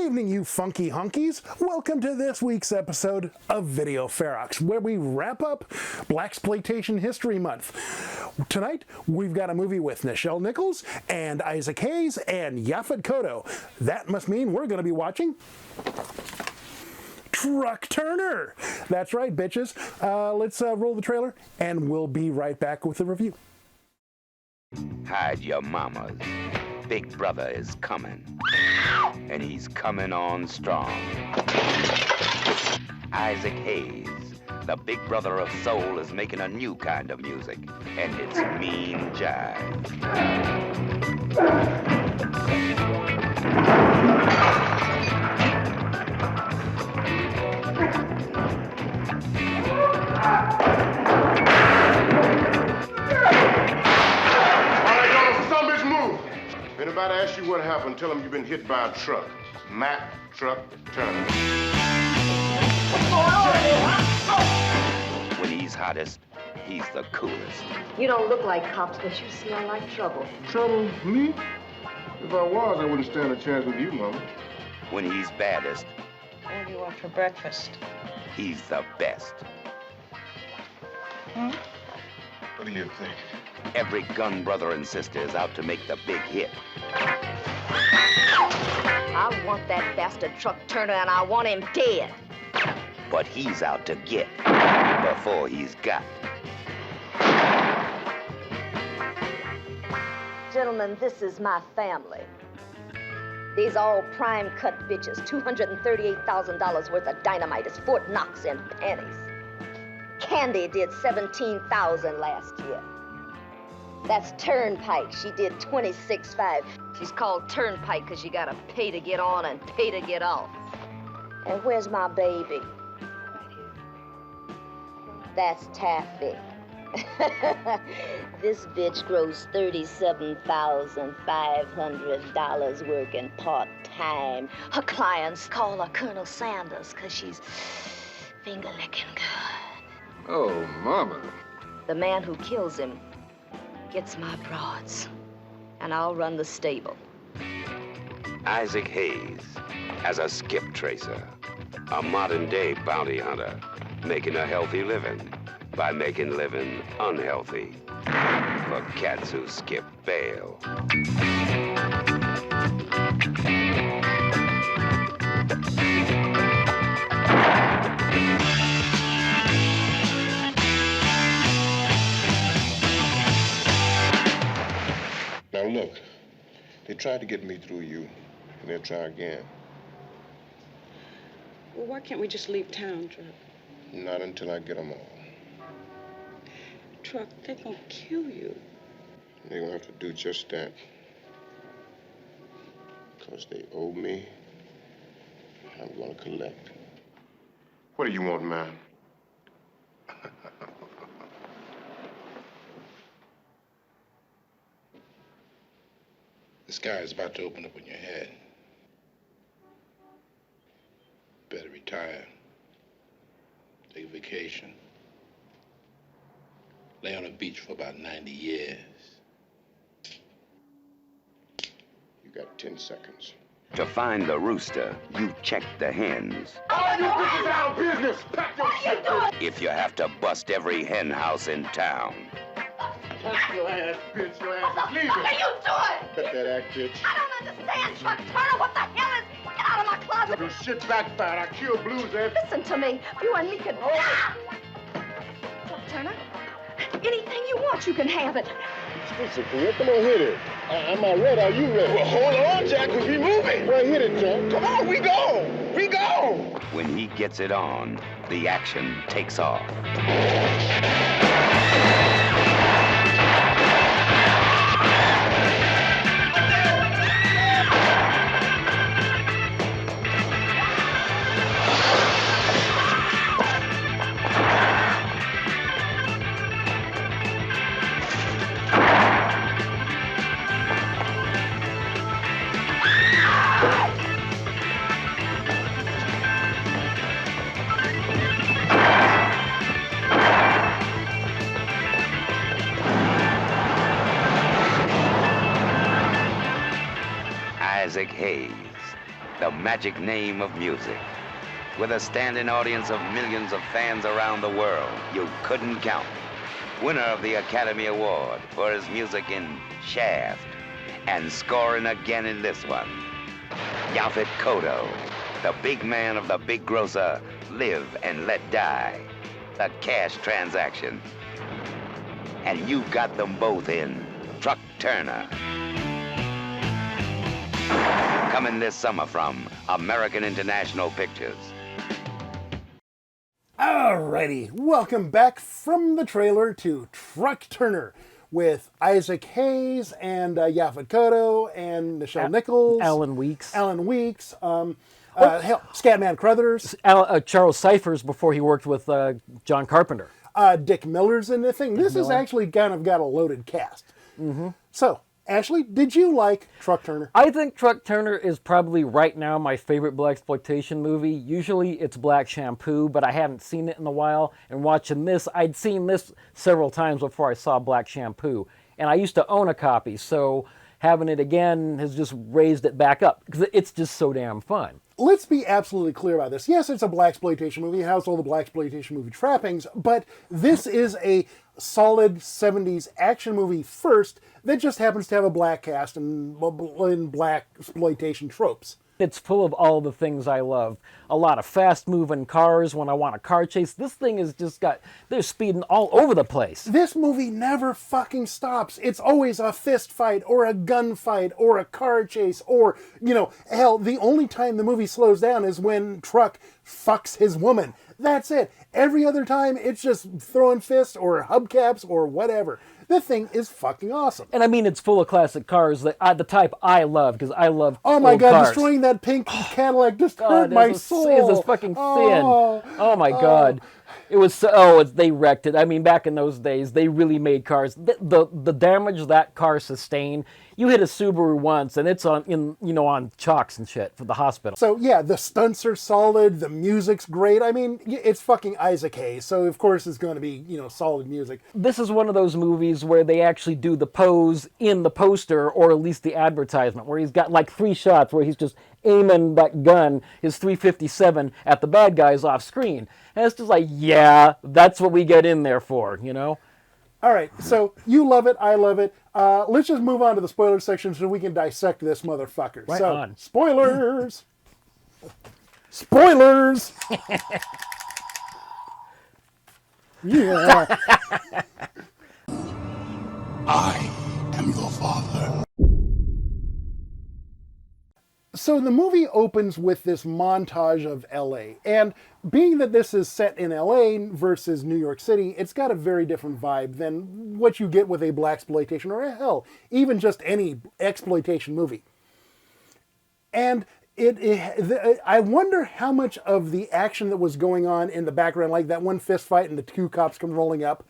evening, you funky hunkies. Welcome to this week's episode of Video Ferox, where we wrap up Blaxploitation History Month. Tonight, we've got a movie with Nichelle Nichols and Isaac Hayes and Yaphet Kotto. That must mean we're going to be watching Truck Turner. That's right, bitches. Let's roll the trailer, and we'll be right back with the review. Hide your mamas. Big brother is coming. And he's coming on strong. Isaac Hayes, the big brother of soul, is making a new kind of music. And it's mean jive. If anybody asks you what happened, tell them you've been hit by a truck. Matt Truck Turner. When he's hottest, he's the coolest. You don't look like cops, but you smell like trouble. Trouble? Me? If I was, I wouldn't stand a chance with you, Mama. When he's baddest, What do you want for breakfast? he's the best. What do you think? Every gun brother and sister is out to make the big hit. I want that bastard Truck Turner, and I want him dead. But he's out to get before he's got. Gentlemen, this is my family. These all prime cut bitches, $238,000 worth of dynamite is Fort Knox in pennies. Candy did $17,000 last year. That's Turnpike. She did $26,500. She's called Turnpike because you gotta pay to get on and pay to get off. And where's my baby? That's Taffy. This bitch grows $37,500 working part-time. Her clients call her Colonel Sanders because she's finger-licking good. Oh, Mama. The man who kills him gets my broads, and I'll run the stable. Isaac Hayes as a skip tracer, a modern-day bounty hunter, making a healthy living by making living unhealthy for cats who skip bail. Now look, they tried to get me through you, and they'll try again. Well, why can't we just leave town, Truck? Not until I get them all. Truck, they're gonna kill you. They're gonna have to do just that. Because they owe me, I'm gonna collect. What do you want, man? The sky is about to open up on your head. Better retire. Take a vacation. Lay on a beach for about 90 years. You got 10 seconds. To find the rooster, you check the hens. All you bitches out of business! Pack your shit! If you have to bust every hen house in town. Pack your ass, bitch. Your ass is leaving. What are you doing? Cut that act, bitch. I don't understand, Truck Turner. What the hell is... Get out of my closet. Your shit backfired. I killed Blues, Ed. Listen to me. You and me could... Ah! Truck Turner, anything you want, you can have it. Listen, come on, hit it. I'm not ready. Are you ready? Well, hold on, Jack, because we moving. Well, hit it, John. Come on, we go. We go. When he gets it on, the action takes off. Isaac Hayes the magic name of music. With a standing audience of millions of fans around the world, you couldn't count. Winner of the Academy Award for his music in Shaft, and scoring again in this one. Yaphet Kotto, the big man of the big grosser, Live and Let Die, the cash transaction. And you got them both in Truck Turner. Coming this summer from American International Pictures. Alrighty, welcome back from the trailer to Truck Turner with Isaac Hayes and Yaphet Kotto and Nichelle Nichols. Alan Weeks. Scatman Crothers. Charles Cyphers before he worked with John Carpenter. Dick Miller's in the thing. This has actually kind of got a loaded cast. Mm-hmm. So, Ashley, did you like Truck Turner? I think Truck Turner is probably right now my favorite blaxploitation movie. Usually it's Black Shampoo, but I haven't seen it in a while. And watching this, I'd seen this several times before I saw Black Shampoo. And I used to own a copy, so having it again has just raised it back up because it's just so damn fun. Let's be absolutely clear about this. Yes, it's a blaxploitation movie. It has all the blaxploitation movie trappings, but this is a solid 70s action movie first that just happens to have a black cast and blaxploitation tropes. It's full of all the things I love. A lot of fast-moving cars when I want a car chase. This thing has just got, they're speeding all over the place. This movie never fucking stops. It's always a fist fight or a gunfight or a car chase or, hell, the only time the movie slows down is when Truck fucks his woman. That's it. Every other time, it's just throwing fists or hubcaps or whatever. This thing is fucking awesome. And I mean, it's full of classic cars, the type I love, because I love Oh my old God, cars. destroying that pink Cadillac just hurt my soul. It's fucking thin. Oh my God. It was so, they wrecked it. I mean, back in those days, they really made cars. The damage that car sustained, you hit a Subaru once and it's on chocks and shit for the hospital. So yeah, the stunts are solid, the music's great. I mean, it's fucking Isaac Hayes, so of course it's going to be, solid music. This is one of those movies where they actually do the pose in the poster or at least the advertisement, where he's got like 3 shots where he's just aiming that gun, his 357, at the bad guys off screen. And it's just like, yeah, that's what we get in there for, All right, so you love it, I love it. Let's just move on to the spoiler section so we can dissect this motherfucker. Right so, on. Spoilers! Spoilers! Yeah. I am your father. So the movie opens with this montage of LA, and being that this is set in LA versus New York City, it's got a very different vibe than what you get with a blaxploitation or hell, even just any exploitation movie. And I wonder how much of the action that was going on in the background, like that one fist fight and the 2 cops come rolling up,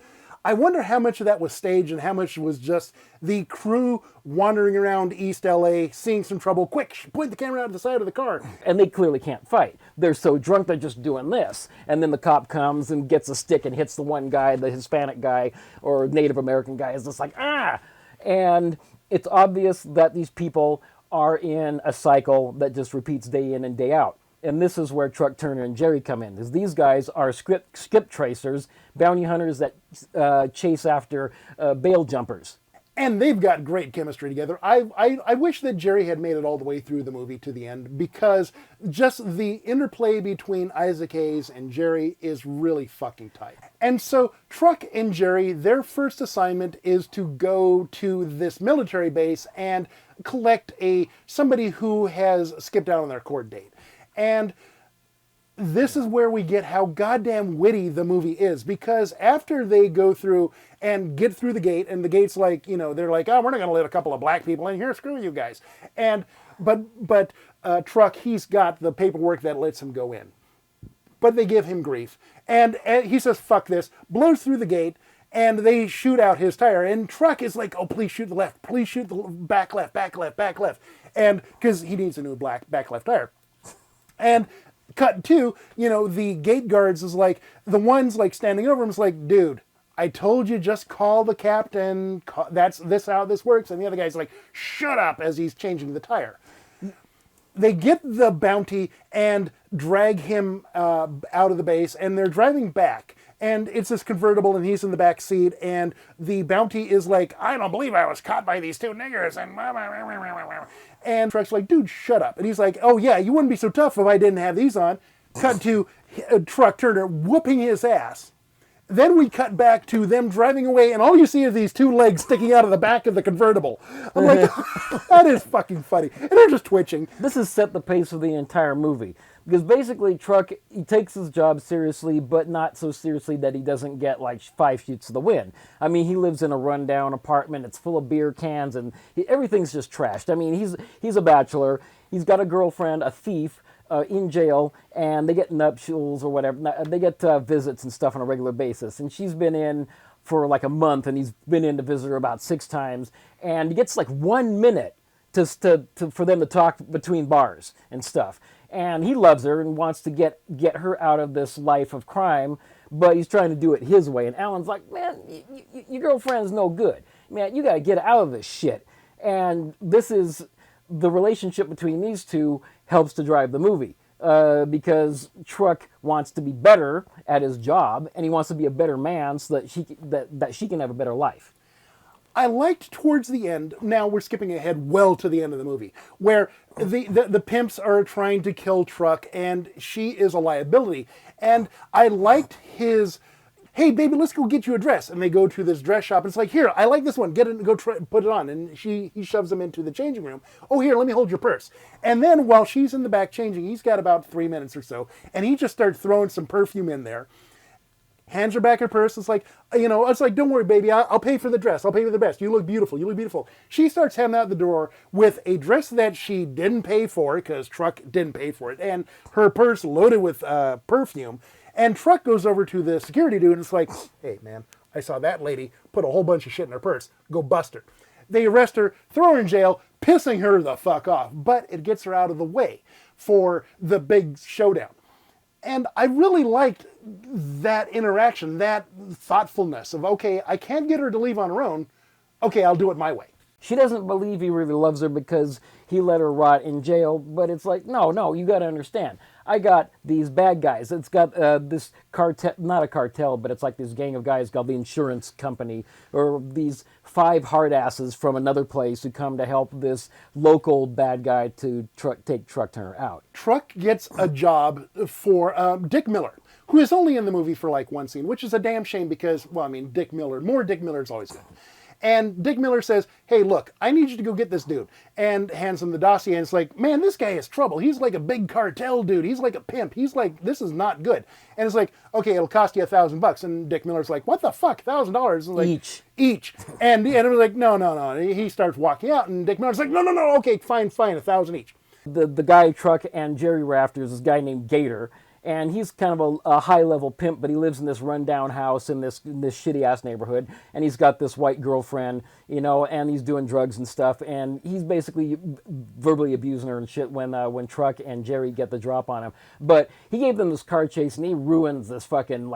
I wonder how much of that was staged and how much was just the crew wandering around East LA, seeing some trouble. Quick, point the camera out to the side of the car. And they clearly can't fight. They're so drunk, they're just doing this. And then the cop comes and gets a stick and hits the one guy, the Hispanic guy or Native American guy is just like, ah! And it's obvious that these people are in a cycle that just repeats day in and day out. And this is where Truck Turner and Jerry come in, because these guys are skip tracers, bounty hunters that chase after bail jumpers. And they've got great chemistry together. I wish that Jerry had made it all the way through the movie to the end, because just the interplay between Isaac Hayes and Jerry is really fucking tight. And so Truck and Jerry, their first assignment is to go to this military base and collect somebody who has skipped out on their court date. And this is where we get how goddamn witty the movie is, because after they go through and get through the gate, and the gate's like, they're like, oh, we're not going to let a couple of black people in here, screw you guys. But Truck, he's got the paperwork that lets him go in. But they give him grief. And he says, fuck this, blows through the gate, and they shoot out his tire. And Truck is like, oh, please shoot the left, please shoot the back left. And because he needs a new back left tire. And cut to, the gate guards is like, the ones like standing over him is like, dude, I told you, just call the captain. That's how this works. And the other guy's like, shut up, as he's changing the tire. they get the bounty and drag him out of the base, and they're driving back. And it's this convertible, and he's in the back seat, and the bounty is like, I don't believe I was caught by these two niggers, and Truck's like, dude, shut up. And he's like, oh yeah, you wouldn't be so tough if I didn't have these on. Cut to Truck Turner whooping his ass. Then we cut back to them driving away, and all you see are these two legs sticking out of the back of the convertible. I'm like, that is fucking funny. And they're just twitching. This has set the pace of the entire movie. Because basically, Truck, he takes his job seriously, but not so seriously that he doesn't get like 5 shoots to the wind. I mean, he lives in a rundown apartment. It's full of beer cans, and everything's just trashed. I mean, he's a bachelor. He's got a girlfriend, a thief, in jail, and they get nuptials or whatever. They get visits and stuff on a regular basis. And she's been in for like a month, and he's been in to visit her about 6 times. And he gets like 1 minute for them to talk between bars and stuff. And he loves her and wants to get her out of this life of crime, but he's trying to do it his way. And Alan's like, man, your girlfriend's no good. Man, you got to get out of this shit. And this is the relationship between these two helps to drive the movie. Because Truck wants to be better at his job, and he wants to be a better man so that she can have a better life. I liked towards the end, now we're skipping ahead well to the end of the movie, where the pimps are trying to kill Truck, and she is a liability. And I liked his, hey baby, let's go get you a dress. And they go to this dress shop, and it's like, here, I like this one, get it and go put it on. And he shoves them into the changing room. Oh, here, let me hold your purse. And then while she's in the back changing, he's got about 3 minutes or so, and he just starts throwing some perfume in there. Hands her back her purse. It's like, it's like, don't worry, baby. I'll pay for the dress. I'll pay for the dress. You look beautiful. You look beautiful. She starts heading out the door with a dress that she didn't pay for because Truck didn't pay for it. And her purse loaded with perfume. And Truck goes over to the security dude and it's like, hey, man, I saw that lady put a whole bunch of shit in her purse. Go bust her. They arrest her, throw her in jail, pissing her the fuck off. But it gets her out of the way for the big showdown. And I really liked that interaction, that thoughtfulness of, okay, I can't get her to leave on her own. Okay, I'll do it my way. She doesn't believe he really loves her because he let her rot in jail, but it's like, no, you got to understand. I got these bad guys. It's got this cartel, not a cartel, but it's like this gang of guys called the insurance company, or these 5 hard asses from another place who come to help this local bad guy to take Truck Turner out. Truck gets a job for Dick Miller, who is only in the movie for like 1 scene, which is a damn shame because, Dick Miller is always good. And Dick Miller says, hey, look, I need you to go get this dude. And hands him the dossier, and it's like, man, this guy has trouble. He's like a big cartel dude. He's like a pimp. He's like, this is not good. And it's like, okay, it'll cost you $1,000. And Dick Miller's like, what the fuck, $1,000? Like, each. And it was like, no. He starts walking out, and Dick Miller's like, no, okay, fine, $1,000 each. The guy, Truck, and Jerry Rafters, this guy named Gator. And he's kind of a high-level pimp, but he lives in this rundown house in this shitty-ass neighborhood. And he's got this white girlfriend, and he's doing drugs and stuff. And he's basically verbally abusing her and shit when Truck and Jerry get the drop on him. But he gave them this car chase, and he ruins this fucking,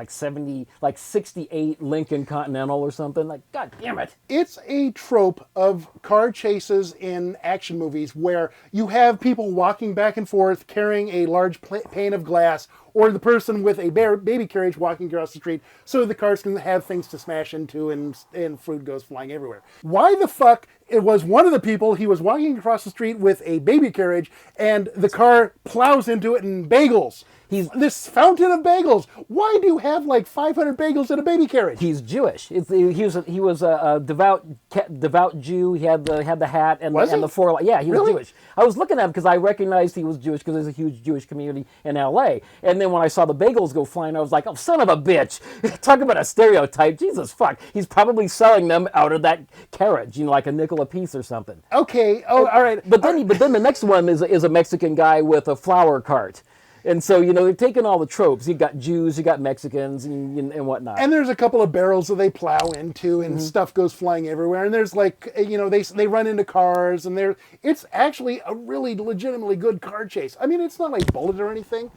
68 Lincoln Continental or something. Like, god damn it. It's a trope of car chases in action movies where you have people walking back and forth carrying a large pane of glass, or the person with a baby carriage walking across the street so the cars can have things to smash into and fruit goes flying everywhere. Why the fuck it was one of the people, he was walking across the street with a baby carriage and the car plows into it and bagels. This fountain of bagels. Why do you have like 500 bagels in a baby carriage? He's Jewish. He was a devout Jew. He had the hat and the 4. Yeah, he was Jewish. I was looking at him because I recognized he was Jewish because there's a huge Jewish community in L.A. And then when I saw the bagels go flying, I was like, oh, son of a bitch. Talk about a stereotype. Jesus fuck. He's probably selling them out of that carriage, like a nickel a piece or something. Okay. Oh, all right. But then the next one is a Mexican guy with a flower cart. And so, they've taken all the tropes. You got Jews, you got Mexicans, and whatnot. And there's a couple of barrels that they plow into, and stuff goes flying everywhere. And there's they run into cars, and it's actually a really legitimately good car chase. I mean, it's not like Bullet or anything,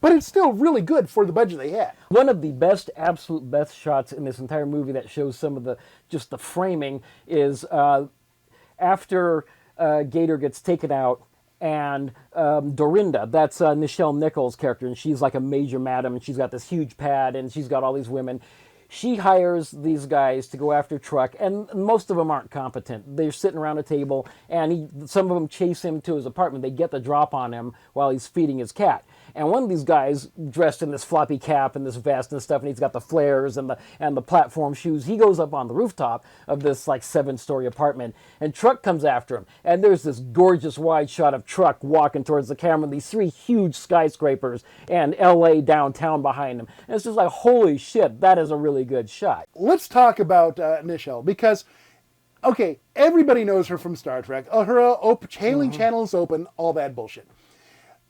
but it's still really good for the budget they had. One of the absolute best shots in this entire movie that shows some of the framing is after Gator gets taken out, And Dorinda, that's Nichelle Nichols' character, and she's like a major madam, and she's got this huge pad, and she's got all these women. She hires these guys to go after Truck, and most of them aren't competent. They're sitting around a table, and some of them chase him to his apartment. They get the drop on him while he's feeding his cat. And one of these guys, dressed in this floppy cap and this vest and stuff, and he's got the flares and the platform shoes, he goes up on the rooftop of this like 7-story apartment, and Truck comes after him. And there's this gorgeous wide shot of Truck walking towards the camera, these 3 huge skyscrapers, and LA downtown behind him. And it's just like, holy shit, that is a really good shot. Let's talk about Nichelle, because, okay, everybody knows her from Star Trek. Her hailing channel is open, all that bullshit.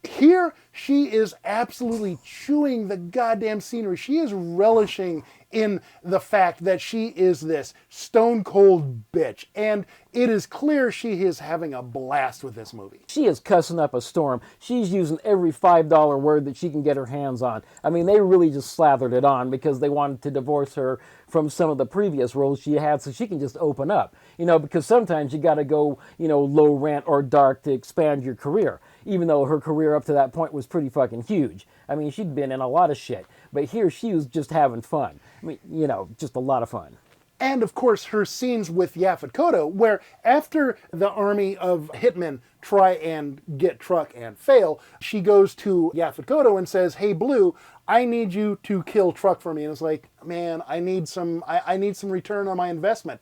Here, she is absolutely chewing the goddamn scenery. She is relishing in the fact that she is this stone cold bitch. And it is clear she is having a blast with this movie. She is cussing up a storm. She's using every $5 word that she can get her hands on. I mean, they really just slathered it on because they wanted to divorce her from some of the previous roles she had so she can just open up. You know, because sometimes you got to go, you know, low rent or dark to expand your career. Even though her career up to that point was pretty fucking huge. I mean, she'd been in a lot of shit. But here she was just having fun. I mean, you know, just a lot of fun. And, of course, her scenes with Yaphet Kotto, where after the army of hitmen try and get Truck and fail, she goes to Yaphet Kotto and says, hey, Blue, I need you to kill Truck for me. And it's like, man, I need some return on my investment.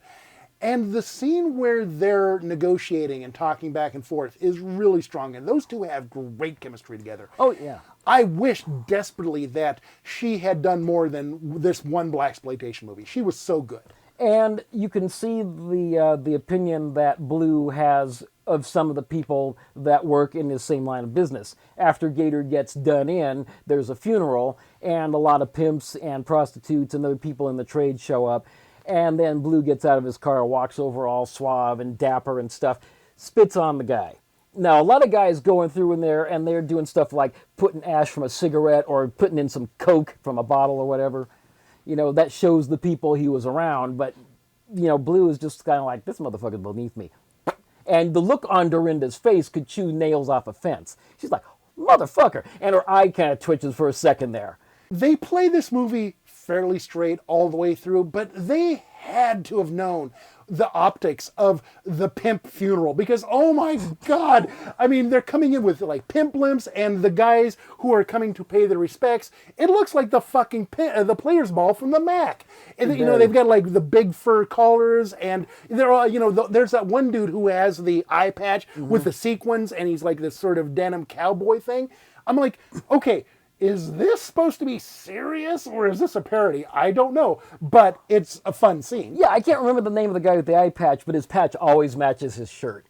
And the scene where they're negotiating and talking back and forth is really strong. And those two have great chemistry together. Oh, yeah. I wish desperately that she had done more than this one Blaxploitation movie. She was so good. And you can see the opinion that Blue has of some of the people that work in his same line of business. After Gator gets done in, there's a funeral, and a lot of pimps and prostitutes and other people in the trade show up. And then Blue gets out of his car, walks over all suave and dapper and stuff, spits on the guy. Now, a lot of guys going through in there, and they're doing stuff like putting ash from a cigarette or putting in some Coke from a bottle or whatever. You know, that shows the people he was around, but, you know, Blue is just kind of like, this motherfucker's beneath me. And the look on Dorinda's face could chew nails off a fence. She's like, motherfucker. And her eye kind of twitches for a second there. They play this movie fairly straight all the way through, but they had to have known the optics of the pimp funeral because, oh my God, I mean, they're coming in with like pimp limps and the guys who are coming to pay their respects. It looks like the fucking the Players Ball from the Mac. And, you know, they've got like the big fur collars and they're all, you know, there's that one dude who has the eye patch with the sequins and he's like this sort of denim cowboy thing. I'm like, okay, is this supposed to be serious or is this a parody? I don't know, but it's a fun scene. Yeah, I can't remember the name of the guy with the eye patch, but his patch always matches his shirt.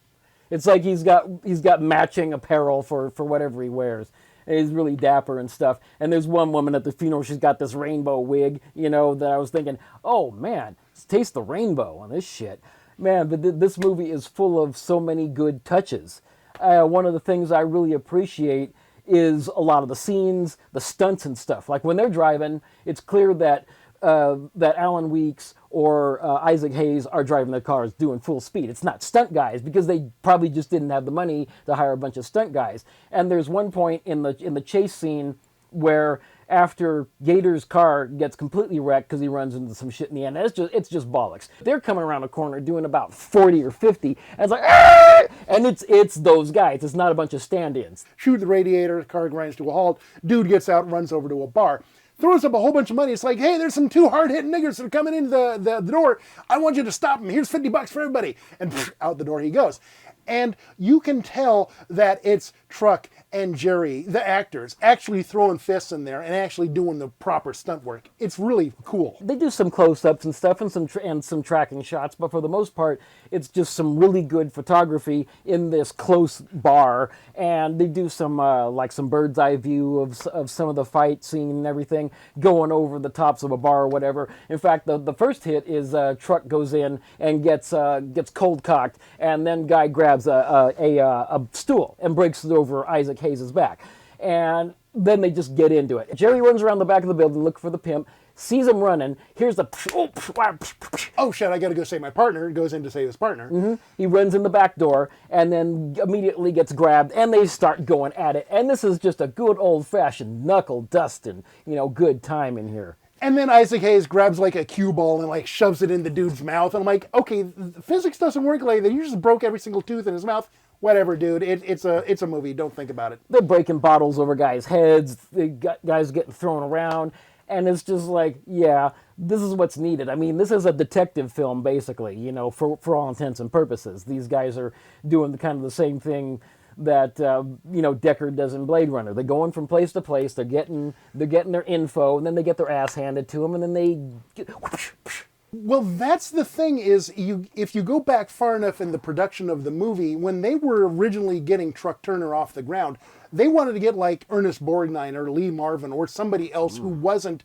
It's like he's got matching apparel for whatever he wears. And he's really dapper and stuff. And there's one woman at the funeral, she's got this rainbow wig, you know, that I was thinking, oh man, taste the rainbow on this shit. Man, but this movie is full of so many good touches. One of the things I really appreciate is a lot of the scenes, the stunts and stuff. Like when they're driving, it's clear that that Alan Weeks or Isaac Hayes are driving their cars doing full speed. It's not stunt guys because they probably just didn't have the money to hire a bunch of stunt guys. And there's one point in the chase scene where after Gator's car gets completely wrecked because he runs into some shit in the end, it's just bollocks. They're coming around a corner doing about 40 or 50, and it's like, ah! And it's those guys. It's not a bunch of stand-ins. Shoot the radiator, the car grinds to a halt, dude gets out and runs over to a bar. Throws up a whole bunch of money. It's like, hey, there's some 2 hard-hitting niggers that are coming into the door. I want you to stop them. Here's $50 for everybody. And out the door he goes. And you can tell that it's Truck and Jerry, the actors, actually throwing fists in there and actually doing the proper stunt work. It's really cool. They do some close-ups and stuff and some tracking shots, but for the most part, it's just some really good photography in this close bar. And they do some like some bird's eye view of some of the fight scene and everything, going over the tops of a bar or whatever. In fact, the first hit is Truck goes in and gets cold cocked, and then guy grabs a stool and breaks it over Isaac Hayes' back. And then they just get into it. Jerry runs around the back of the building looking for the pimp. sees him running, hears the Oh shit, I gotta go save my partner. Goes in to save his partner. he runs in the back door and then immediately gets grabbed and they start going at it. And this is just a good old-fashioned knuckle dusting, good time in here. And then Isaac Hayes grabs like a cue ball and like shoves it in the dude's mouth. And I'm like, okay, physics doesn't work like that. You just broke every single tooth in his mouth. Whatever, dude. It's a movie. Don't think about it. They're breaking bottles over guys' heads. Guys getting thrown around. And it's just like, yeah, this is what's needed. I mean, this is a detective film, basically, for all intents and purposes. These guys are doing the same thing that, Deckard does in Blade Runner. They're going from place to place. They're getting their info, and then they get their ass handed to them, and then they Well, that's the thing is, if you go back far enough in the production of the movie, when they were originally getting Truck Turner off the ground, they wanted to get like Ernest Borgnine or Lee Marvin or somebody else who wasn't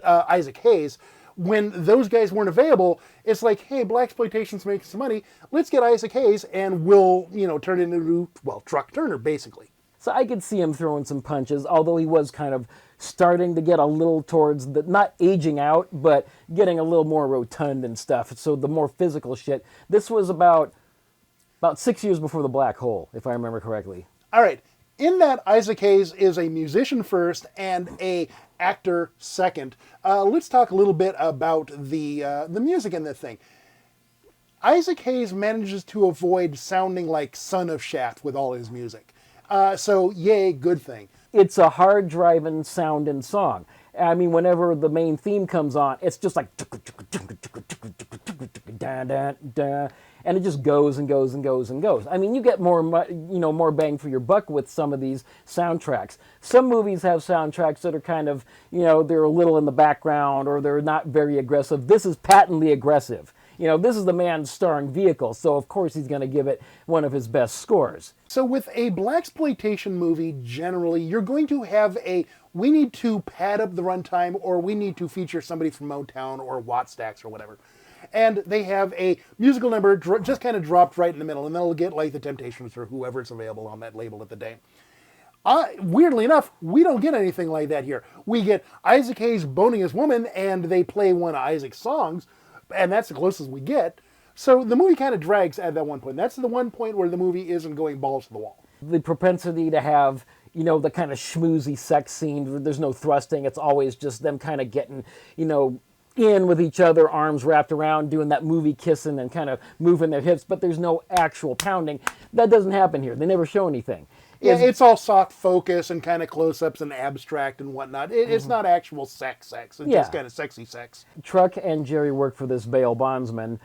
Isaac Hayes. When those guys weren't available, it's like, hey, Blaxploitation's making some money. Let's get Isaac Hayes and we'll, turn it into, Truck Turner, basically. So I could see him throwing some punches, although he was kind of starting to get a little towards the, not aging out, but getting a little more rotund and stuff. So the more physical shit. This was about 6 years before the Black Hole, if I remember correctly. All right. In that, Isaac Hayes is a musician first and a actor second. Let's talk a little bit about the music in this thing. Isaac Hayes manages to avoid sounding like Son of Shaft with all his music. So, yay, good thing. It's a hard driving sound and song. I mean, whenever the main theme comes on, it's just like and it just goes and goes and goes and goes. I mean, you get more bang for your buck with some of these soundtracks. Some movies have soundtracks that are kind of, they're a little in the background or they're not very aggressive. This is patently aggressive. This is the man's starring vehicle, so of course he's going to give it one of his best scores. So with a blaxploitation movie, generally, you're going to have we need to pad up the runtime, or we need to feature somebody from Motown or Wattstax or whatever. And they have a musical number just kind of dropped right in the middle, and they'll get like the Temptations or whoever's available on that label at the day. Weirdly enough, we don't get anything like that here. We get Isaac Hayes boning his woman, and they play one of Isaac's songs, and that's the closest we get. So the movie kind of drags at that one point. That's the one point where the movie isn't going balls to the wall. The propensity to have, the kind of schmoozy sex scene, there's no thrusting. It's always just them kind of getting, in with each other, arms wrapped around, doing that movie kissing and kind of moving their hips, but there's no actual pounding. That doesn't happen here. They never show anything. Yeah, it's all soft focus and kind of close-ups and abstract and whatnot. It's not actual sex. It's just kind of sexy sex. Truck and Jerry work for this bail bondsman.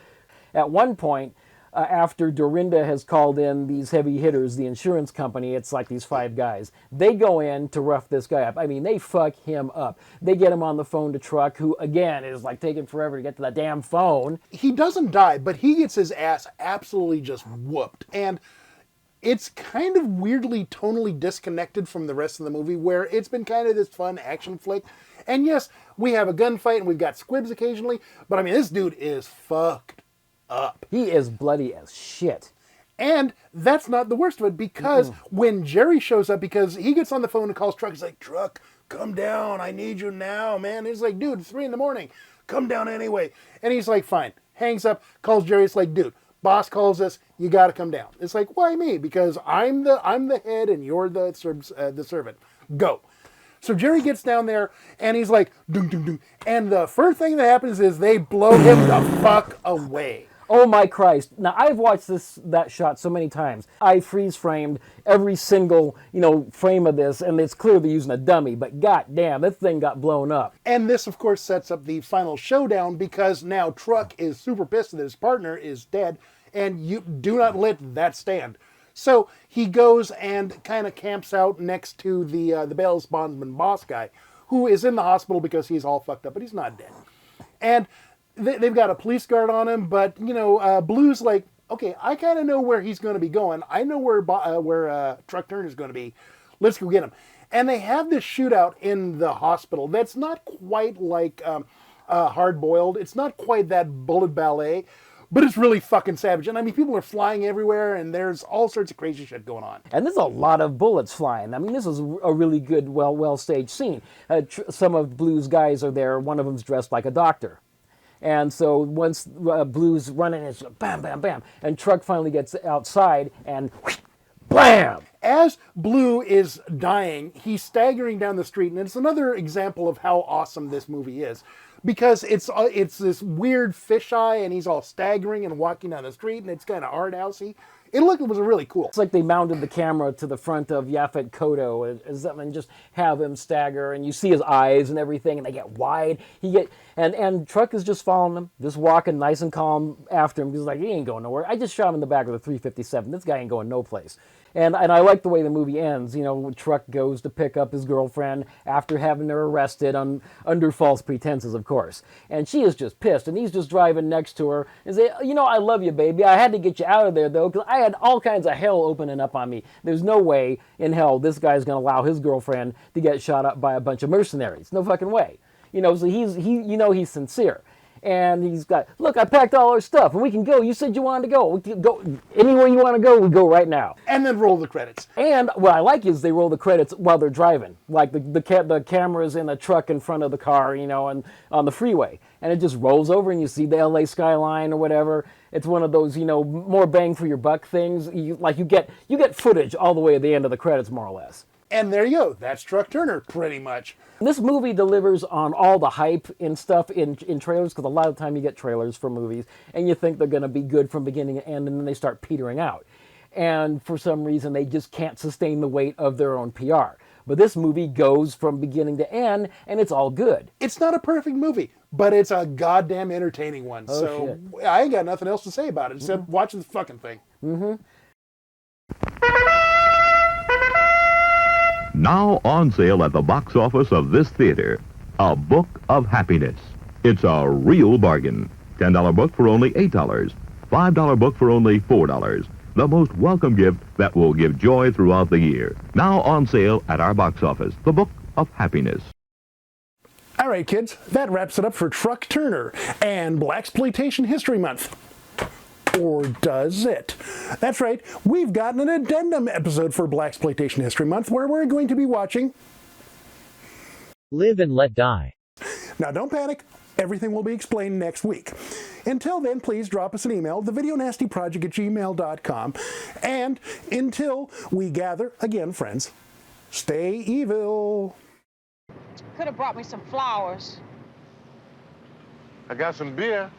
At one point, after Dorinda has called in these heavy hitters, the insurance company, it's like these 5 guys. They go in to rough this guy up. I mean, they fuck him up. They get him on the phone to Truck, who, again, is like taking forever to get to that damn phone. He doesn't die, but he gets his ass absolutely just whooped. And it's kind of weirdly tonally disconnected from the rest of the movie, where it's been kind of this fun action flick. And yes, we have a gunfight and we've got squibs occasionally, but I mean, this dude is fucked up. He is bloody as shit. And that's not the worst of it, because when Jerry shows up, because he gets on the phone and calls Truck, he's like, Truck, come down, I need you now, man. He's like, dude, it's 3 a.m, come down anyway. And he's like, fine, hangs up, calls Jerry, it's like, dude, boss calls us, you got to come down. It's like, why me? Because I'm the head and you're the servant. Go. So Jerry gets down there and he's like, doom, doom, doom. And the first thing that happens is they blow him the fuck away. Oh my Christ. Now, I've watched that shot so many times. I freeze framed every single, frame of this, and it's clear they're using a dummy, but goddamn, this thing got blown up. And this, of course, sets up the final showdown, because now Truck is super pissed that his partner is dead, and you do not let that stand. So he goes and kind of camps out next to the bail bondsman boss guy, who is in the hospital because he's all fucked up, but he's not dead. And they've got a police guard on him, but, Blue's like, okay, I kind of know where he's going to be going. I know where Truck Turner's going to be. Let's go get him. And they have this shootout in the hospital that's not quite like Hard Boiled. It's not quite that bullet ballet, but it's really fucking savage. And I mean, people are flying everywhere, and there's all sorts of crazy shit going on. And there's a lot of bullets flying. I mean, this is a really good, well staged scene. Some of Blue's guys are there. One of them's dressed like a doctor. And so once Blue's running, it's bam, bam, bam. And Truck finally gets outside and whoosh, blam! As Blue is dying, he's staggering down the street, and it's another example of how awesome this movie is. Because it's this weird fisheye, and he's all staggering and walking down the street, and it's kind of art housey. It was really cool. It's like they mounted the camera to the front of Yaphet Kotto and just have him stagger, and you see his eyes and everything, and they get wide. And Truck is just following him, just walking nice and calm after him. He's like, he ain't going nowhere. I just shot him in the back with a .357. This guy ain't going no place. And I like the way the movie ends. You know, Truck goes to pick up his girlfriend after having her arrested under false pretenses, of course. And she is just pissed, and he's just driving next to her and say, you know, I love you, baby. I had to get you out of there, though, because I had all kinds of hell opening up on me. There's no way in hell this guy's going to allow his girlfriend to get shot up by a bunch of mercenaries. No fucking way. You know, so he's sincere. And he's got, look, I packed all our stuff, and we can go. You said you wanted to go. We can go anywhere you want to go. We go right now. And then roll the credits. And what I like is they roll the credits while they're driving, like the camera's in the truck in front of the car, you know, and on the freeway, and it just rolls over, and you see the LA skyline or whatever. It's one of those, you know, more bang for your buck things. You get footage all the way at the end of the credits, more or less. And there you go. That's Truck Turner, pretty much. This movie delivers on all the hype and stuff in trailers, because a lot of the time you get trailers for movies, and you think they're going to be good from beginning to end, and then they start petering out. And for some reason, they just can't sustain the weight of their own PR. But this movie goes from beginning to end, and it's all good. It's not a perfect movie, but it's a goddamn entertaining one. Oh, so shit. I ain't got nothing else to say about it, except watch the fucking thing. Now on sale at the box office of this theater, A Book of Happiness. It's a real bargain. $10 book for only $8. $5 book for only $4. The most welcome gift that will give joy throughout the year. Now on sale at our box office, The Book of Happiness. All right, kids, that wraps it up for Truck Turner and Blaxploitation History Month. Or does it? That's right, we've got an addendum episode for Blaxploitation History Month where we're going to be watching Live and Let Die. Now don't panic, everything will be explained next week. Until then, please drop us an email, thevideonastyproject@gmail.com. And until we gather again, friends, stay evil. Could have brought me some flowers. I got some beer.